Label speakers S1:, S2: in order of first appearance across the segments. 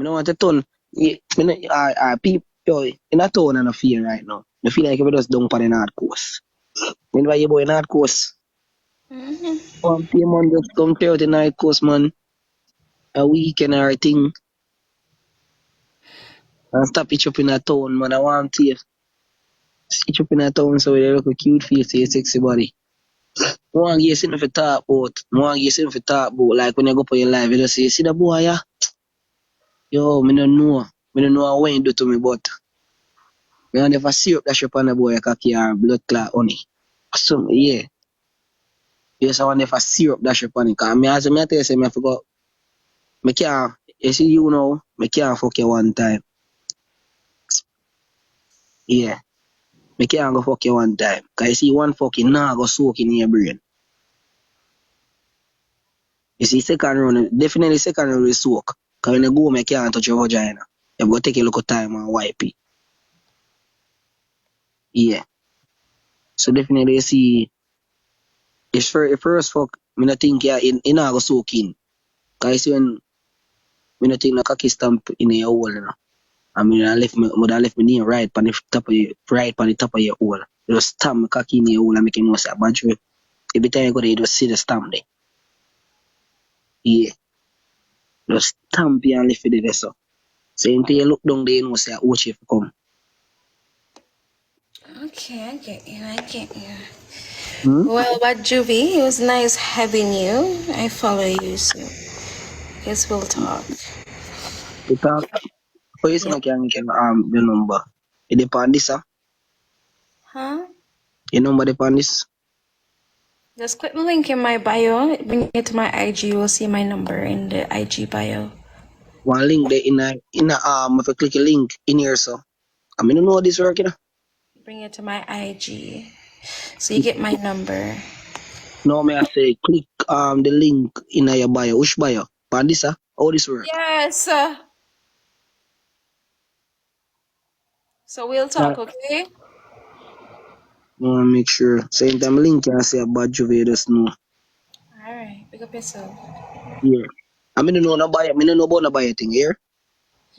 S1: I don't want to turn. People in a town and a feel right now. I feel like if we just down on the North Coast. When you boy North Coast, one pay man just come to the North Coast, man. A weekend or a thing. And stop each up in a town, man. I want to each up in a town so they look a cute face, say sexy body. I want to get something for talk about. I want to get something for talk about. Like when you go for your life, you just say, see the boy, yeah? Yo, I don't know. I don't know what you do to me, but I don't never syrup that shop on the boy, cocky or blood clot honey. So, yeah. Yes, I want never syrup that shop on it. Because as I tell you, say, I forgot. I can't, you see, you know, I can't fuck you one time. Yeah. I can't go fuck you one time. Because you see, one fucking now go soak in your brain. You see, second round, definitely second round will soak. Because when you go, I can't touch your vagina. You go take a look of time and wipe it. Yeah. So definitely you see, it's for the first fuck, I don't think you not go soak in. Because you see when I don't think the cocky stamp in your hole, you know. I mean, I left my knee right on the top of your hole. Just stamp my cocky in your hole and make him know say a bad trip. Every time you go there, you just see the stamp there. Yeah. Just stamp it and lift it there so. So until you look down there, you know say a ochi come.
S2: Okay, I get you. Well, but Juvi, it was nice having you. I follow you, so guess we'll talk.
S1: You talk. How you say I can get your number? You depend this,
S2: Huh?
S1: Your number depend this?
S2: Just click the link in my bio. Bring it to my IG. You will see my number in the IG bio.
S1: One link there in a if you click a link in here so. I mean, I don't know how this work, you know.
S2: Bring it to my IG. So you get my number.
S1: No, may I say click the link in your bio. Which bio? Pan this, how this work?
S2: Yes. So we'll talk, okay?
S1: Make sure. Same time link can say about Juve, just know.
S2: Alright, pick up yourself.
S1: Yeah. I mean, no buy. I mean, no about no buy thing here.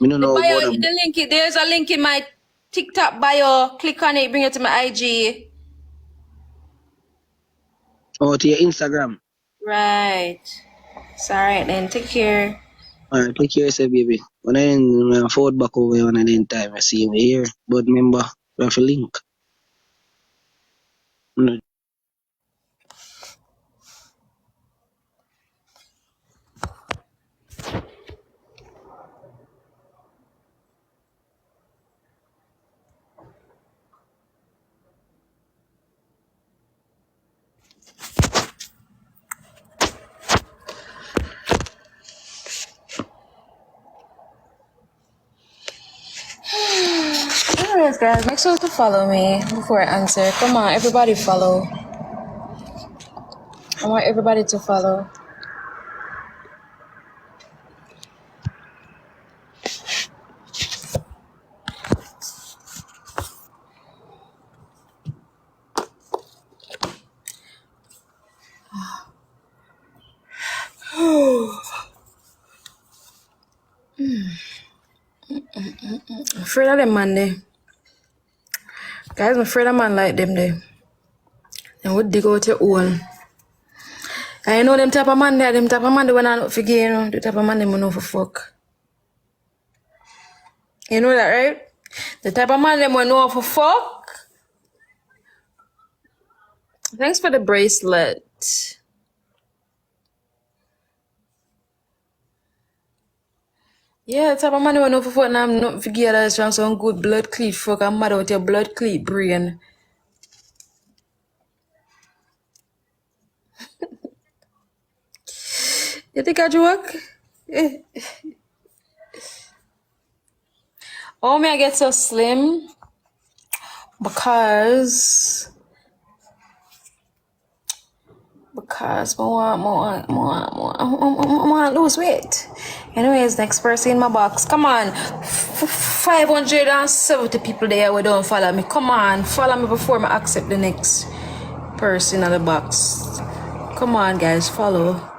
S1: I don't know about them.
S2: There's a link in my TikTok bio. Click on it, bring it to my IG.
S1: Oh, to your Instagram.
S2: Right. It's alright then. Take care.
S1: Alright, take care of yourself, baby. When I forward back over here on the time, I see you here. But remember, we have a link. No.
S2: Anyways, guys, make sure to follow me before I answer. Come on, everybody follow. I want everybody to follow. I'm afraid of them man there. Guys, I'm afraid of man like them there. And would dig out your own. I know them type of man there, them type of man they when I not forget, you know, the type of man they know for fuck. You know that, right? The type of man they know for fuck. Thanks for the bracelet. Yeah, the type of man they know for fuck and I'm not forget that it's some good blood cleat fuck. I'm mad out your blood cleat brain. You think I joke? Oh, me I get so slim because I want to lose weight. Anyways, next person in my box. Come on, 570 people there who don't follow me. Come on, follow me before I accept the next person in the box. Come on, guys, follow.